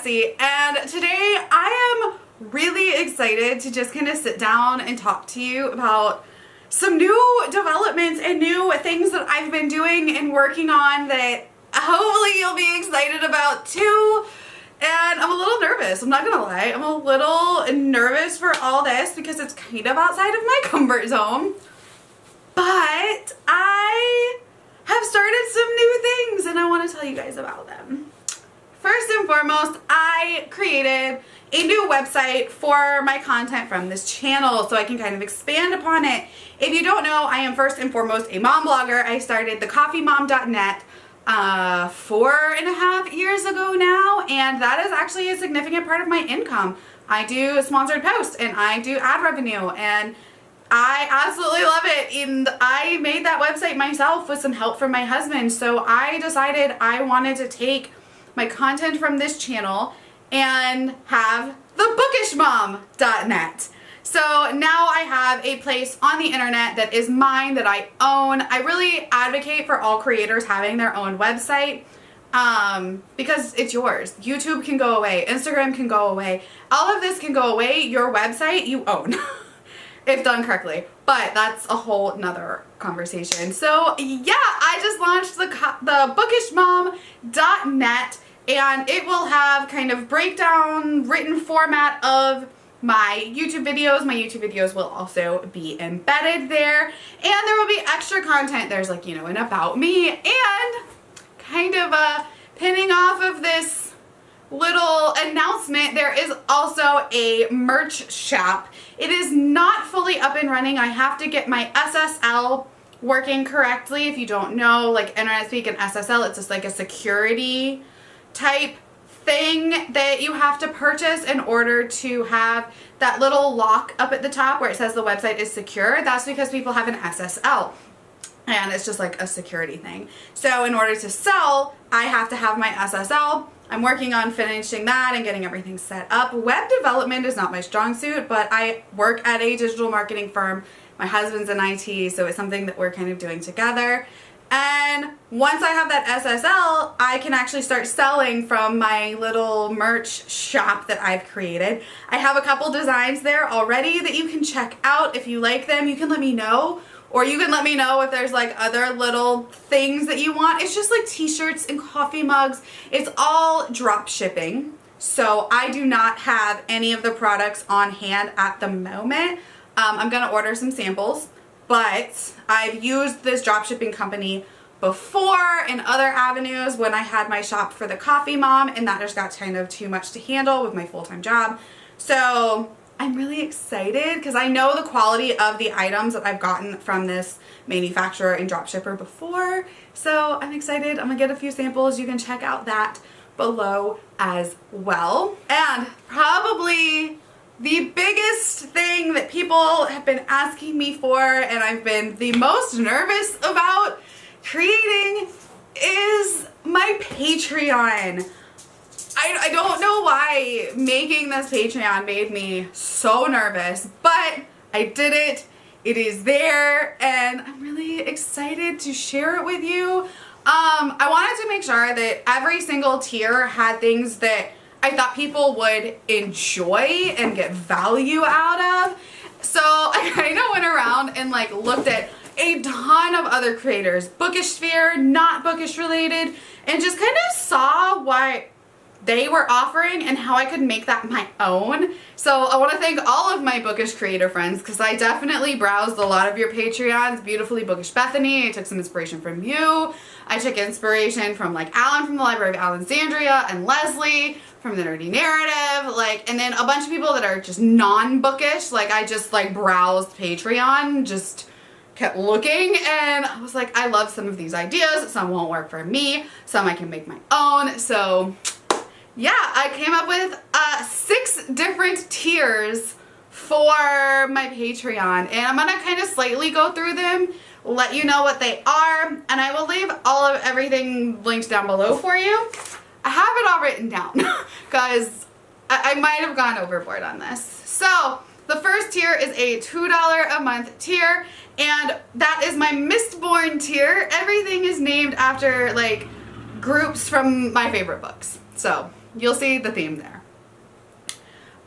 Jessie, and today I am really excited to just kind of sit down and talk to you about some new developments and new things that I've been doing and working on that hopefully you'll be excited about too. And I'm a little nervous, I'm not gonna lie. I'm a little nervous for all this because it's kind of outside of my comfort zone. But I have started some new things and I want to tell you guys about them. First and foremost, I created a new website for my content from this channel so I can kind of expand upon it. If you don't know, I am first and foremost a mom blogger. I started thecoffeemom.net 4.5 years ago now, and that is actually a significant part of my income. I do sponsored posts and I do ad revenue, and I absolutely love it. And I made that website myself with some help from my husband. So I decided I wanted to take my content from this channel and have theBookishMom.net. So now I have a place on the internet that is mine, that I own. I really advocate for all creators having their own website because it's yours. YouTube can go away, Instagram can go away, all of this can go away. Your website you own if done correctly, but that's a whole nother conversation. So yeah, I just launched theBookishMom.net, and it will have kind of breakdown written format of my YouTube videos. My YouTube videos will also be embedded there, and there will be extra content. There's like, you know, an about me, and kind of pinning off of this little announcement, there is also a merch shop. It is not fully up and running. I have to get my SSL working correctly. If you don't know, like internet speak and SSL, it's just like a security type thing that you have to purchase in order to have that little lock up at the top where it says the website is secure. That's because people have an SSL. And it's just like a security thing. So in order to sell, I have to have my SSL. I'm working on finishing that and getting everything set up. Web development is not my strong suit, but I work at a digital marketing firm. My husband's in IT, so it's something that we're kind of doing together. And once I have that SSL, I can actually start selling from my little merch shop that I've created. I have a couple designs there already that you can check out. If you like them, you can let me know. Or you can let me know if there's like other little things that you want. It's just like t-shirts and coffee mugs. It's all drop shipping. So I do not have any of the products on hand at the moment. I'm gonna order some samples, but I've used this drop shipping company before in other avenues when I had my shop for the Coffee Mom, and that just got kind of too much to handle with my full-time job. So I'm really excited because I know the quality of the items that I've gotten from this manufacturer and drop shipper before. So I'm excited. I'm gonna get a few samples. You can check out that below as well. And probably the biggest thing that people have been asking me for and I've been the most nervous about creating is my Patreon. I don't know why making this Patreon made me so nervous, but I did it. It is there, and I'm really excited to share it with you. I wanted to make sure that every single tier had things that I thought people would enjoy and get value out of. So I kind of went around and like looked at a ton of other creators, Bookish sphere, not Bookish related, and just kind of saw what they were offering and how I could make that my own. So I want to thank all of my Bookish creator friends because I definitely browsed a lot of your Patreons. Beautifully Bookish Bethany, I took some inspiration from you. I took inspiration from like Alan from the Library of Alexandria and Leslie from the Nerdy Narrative, like, and then a bunch of people that are just non-bookish. Like I just like browsed Patreon, just kept looking, and I was like, I love some of these ideas. Some won't work for me, some I can make my own. So yeah, I came up with 6 different tiers for my Patreon, and I'm gonna kind of slightly go through them, let you know what they are, and I will leave all of everything linked down below for you. I have it all written down because I might have gone overboard on this. So the first tier is a $2 a month tier, and that is my Mistborn tier. Everything is named after like groups from my favorite books. So you'll see the theme there.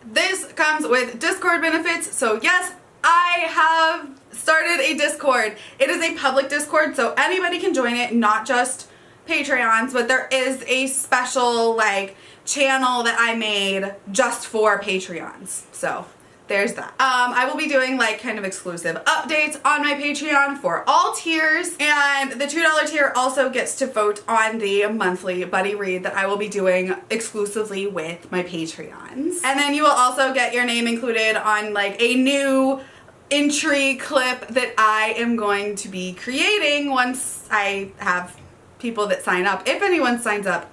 This comes with Discord benefits, so yes, I have started a Discord. It is a public Discord, so anybody can join it, not just Patreons, but there is a special like channel that I made just for Patreons. So there's that. I will be doing like kind of exclusive updates on my Patreon for all tiers, and the $2 tier also gets to vote on the monthly buddy read that I will be doing exclusively with my Patreons. And then you will also get your name included on like a new entry clip that I am going to be creating once I have people that sign up. If anyone signs up,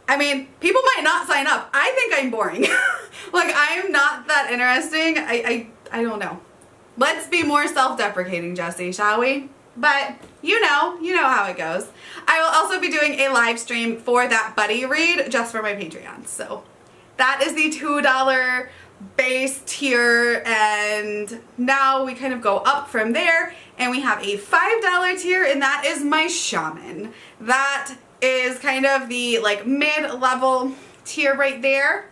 I mean, people might not sign up. I think I'm boring. Like, I'm not that interesting. I don't know. Let's be more self-deprecating, Jessie, shall we? But you know how it goes. I will also be doing a live stream for that buddy read just for my Patreon. So that is the $2 base tier, and now we kind of go up from there, and we have a $5 tier, and that is my Shaman. That is kind of the like mid-level tier right there,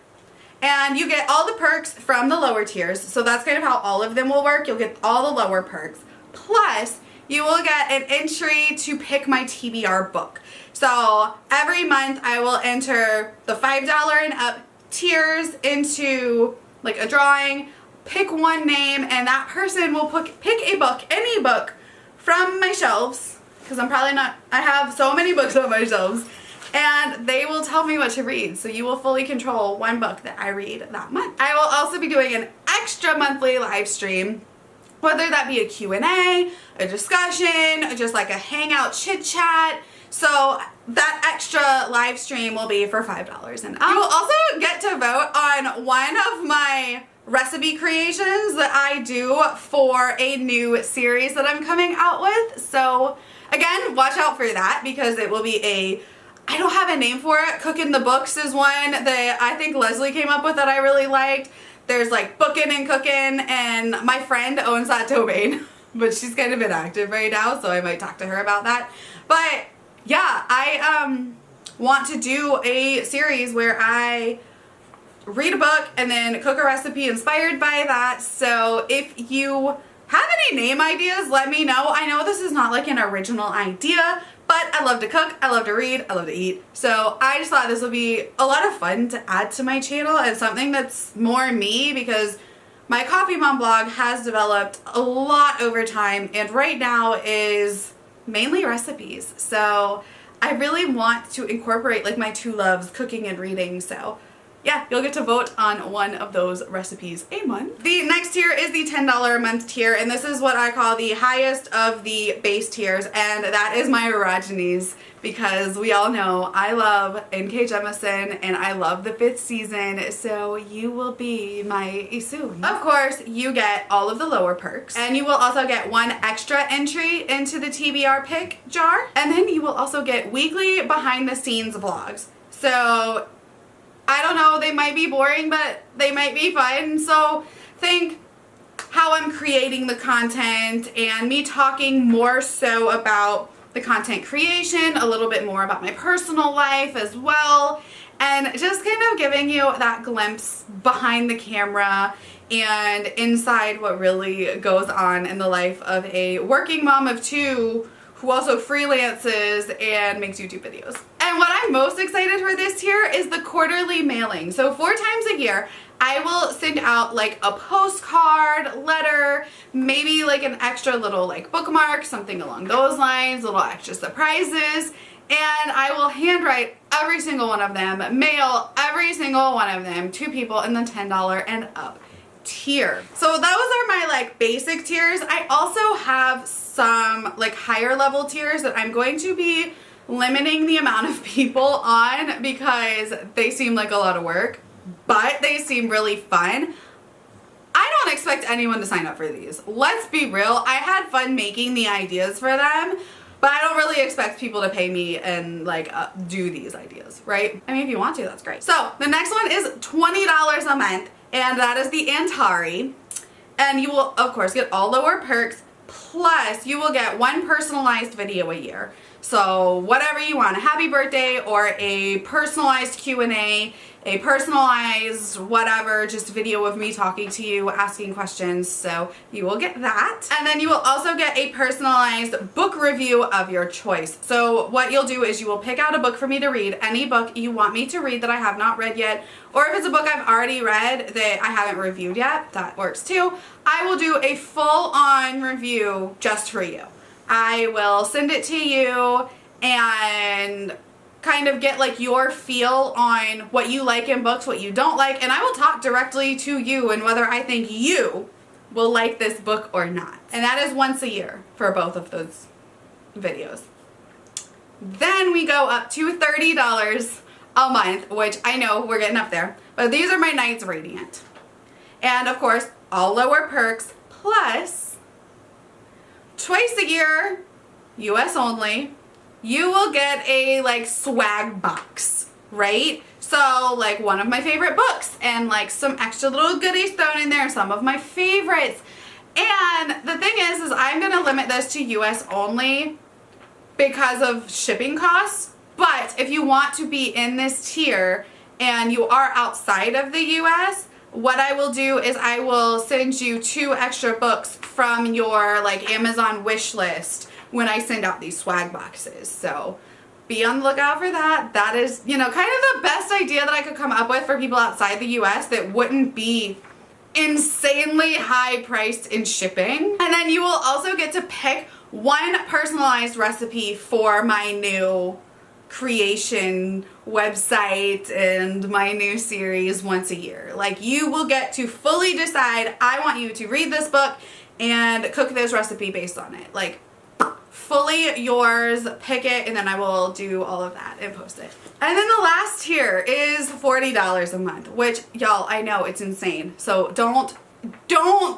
and you get all the perks from the lower tiers. So that's kind of how all of them will work. You'll get all the lower perks, plus you will get an entry to pick my TBR book. So every month I will enter the $5 and up tiers into like a drawing, pick one name, and that person will pick a book, any book from my shelves, because I have so many books on my shelves, and they will tell me what to read. So you will fully control one book that I read that month. I will also be doing an extra monthly live stream, whether that be a Q&A, a discussion, just like a hangout chit chat. So that extra live stream will be for $5 and up. You will also get to vote on one of my recipe creations that I do for a new series that I'm coming out with. So again, watch out for that, because it will be I don't have a name for it. Cooking the Books is one that I think Leslie came up with that I really liked. There's like Bookin' and Cookin', and my friend owns that domain, but she's kind of inactive right now, so I might talk to her about that. But yeah, I want to do a series where I read a book and then cook a recipe inspired by that. So if you have any name ideas, let me know. I know this is not like an original idea, but I love to cook, I love to read, I love to eat. So I just thought this would be a lot of fun to add to my channel and something that's more me, because my Coffee Mom blog has developed a lot over time, and right now is mainly recipes. So I really want to incorporate like my two loves, cooking and reading. So yeah, you'll get to vote on one of those recipes a month. The next tier is the $10 a month tier, and this is what I call the highest of the base tiers, and that is my Orogenies, because we all know I love N.K. Jemisin and I love the 5th season, so you will be my Isui. Of course, you get all of the lower perks, and you will also get one extra entry into the TBR pick jar, and then you will also get weekly behind the scenes vlogs. So I don't know, they might be boring, but they might be fun. So think how I'm creating the content and me talking more so about the content creation, a little bit more about my personal life as well, and just kind of giving you that glimpse behind the camera and inside what really goes on in the life of a working mom of 2 who also freelances and makes YouTube videos. And what I'm most excited for this tier is the quarterly mailing. So 4 times a year, I will send out like a postcard, letter, maybe like an extra little like bookmark, something along those lines, little extra surprises, and I will handwrite every single one of them, mail every single one of them to people in the $10 and up tier. So those are my like basic tiers. I also have some like higher level tiers that I'm going to be limiting the amount of people on, because they seem like a lot of work, but they seem really fun. I don't expect anyone to sign up for these. Let's be real. I had fun making the ideas for them, but I don't really expect people to pay me and like do these ideas, right? I mean, if you want to, that's great. So the next one is $20 a month, and that is the Antari. And you will, of course, get all lower perks, plus you will get one personalized video a year. So whatever you want, a happy birthday or a personalized Q&A, a personalized whatever, just video of me talking to you, asking questions. So you will get that. And then you will also get a personalized book review of your choice. So what you'll do is you will pick out a book for me to read, any book you want me to read that I have not read yet, or if it's a book I've already read that I haven't reviewed yet, that works too. I will do a full-on review just for you. I will send it to you and kind of get like your feel on what you like in books, what you don't like, and I will talk directly to you and whether I think you will like this book or not. And that is once a year for both of those videos. Then we go up to $30 a month, which I know we're getting up there, but these are my Knights Radiant. And of course, all lower perks, plus twice a year, US only, you will get a like swag box, right? So like one of my favorite books and like some extra little goodies thrown in there, some of my favorites. And the thing is I'm gonna limit this to US only because of shipping costs. But if you want to be in this tier and you are outside of the US, what I will do is I will send you 2 extra books from your like Amazon wish list when I send out these swag boxes. So be on the lookout for that. That is, you know, kind of the best idea that I could come up with for people outside the US that wouldn't be insanely high priced in shipping. And then you will also get to pick one personalized recipe for my new creation website and my new series once a year. Like you will get to fully decide, I want you to read this book and cook this recipe based on it. Like fully yours, pick it, and then I will do all of that and post it. And then the last tier is $40 a month, which y'all, I know it's insane. So don't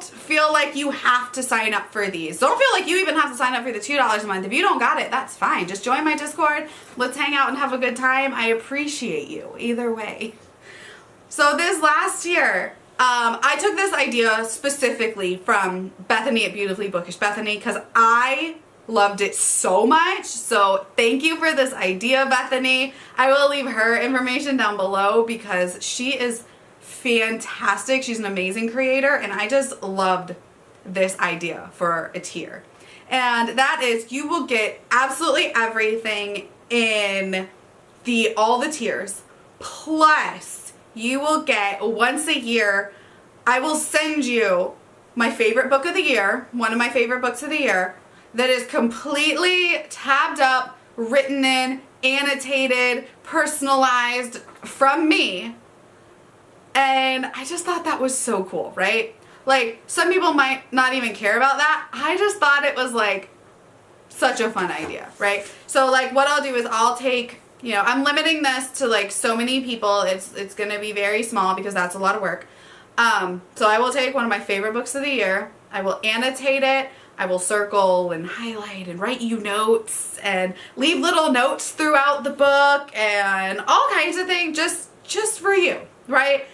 feel like you have to sign up for these. Don't feel like you even have to sign up for the $2 a month. If you don't got it, that's fine. Just join my Discord. Let's hang out and have a good time. I appreciate you either way. So this last year, I took this idea specifically from Bethany at Beautifully Bookish Bethany because I loved it so much. So thank you for this idea, Bethany. I will leave her information down below because she is fantastic. She's an amazing creator and I just loved this idea for a tier. And that is you will get absolutely everything in all the tiers, plus you will get once a year, I will send you my favorite book of the year, one of my favorite books of the year, that is completely tabbed up, written in, annotated, personalized from me. And I just thought that was so cool, right? Like, some people might not even care about that. I just thought it was like such a fun idea, right? So like what I'll do is I'll take, you know, I'm limiting this to like so many people. It's gonna be very small because that's a lot of work. So I will take one of my favorite books of the year. I will annotate it. I will circle and highlight and write you notes and leave little notes throughout the book and all kinds of things just for you, right?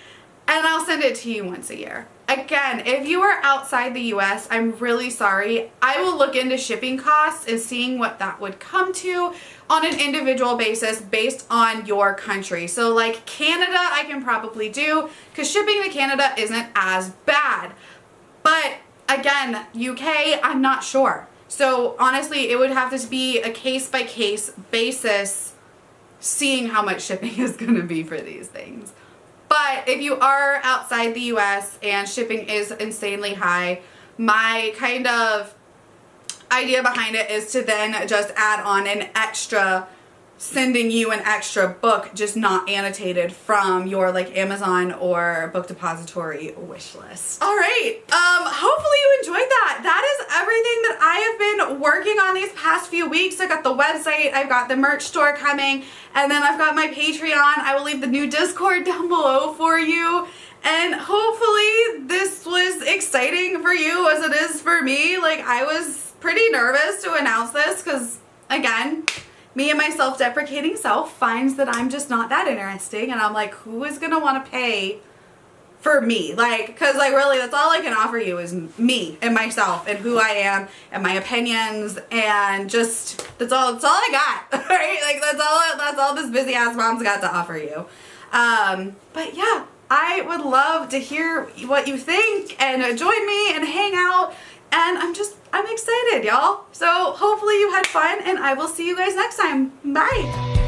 And I'll send it to you once a year. Again, if you are outside the US, I'm really sorry. I will look into shipping costs and seeing what that would come to on an individual basis based on your country. So like Canada, I can probably do because shipping to Canada isn't as bad. But again, UK, I'm not sure. So honestly, it would have to be a case-by-case basis seeing how much shipping is going to be for these things. But if you are outside the US and shipping is insanely high, my kind of idea behind it is to then just add on an extra, sending you an extra book, just not annotated from your like Amazon or Book Depository wish list. All right, hopefully you enjoyed that. That is everything that I have been working on these past few weeks. I got the website, I've got the merch store coming, and then I've got my Patreon. I will leave the new Discord down below for you. And hopefully this was exciting for you as it is for me. Like, I was pretty nervous to announce this because, again, me and my self-deprecating self finds that I'm just not that interesting, and I'm like, who is gonna want to pay for me? Like, because like really that's all I can offer you is me and myself and who I am and my opinions, and just that's all I got. Right? Like that's all this busy ass mom's got to offer you. But yeah, I would love to hear what you think and join me and hang out. And I'm excited, y'all. So hopefully you had fun, and I will see you guys next time. Bye.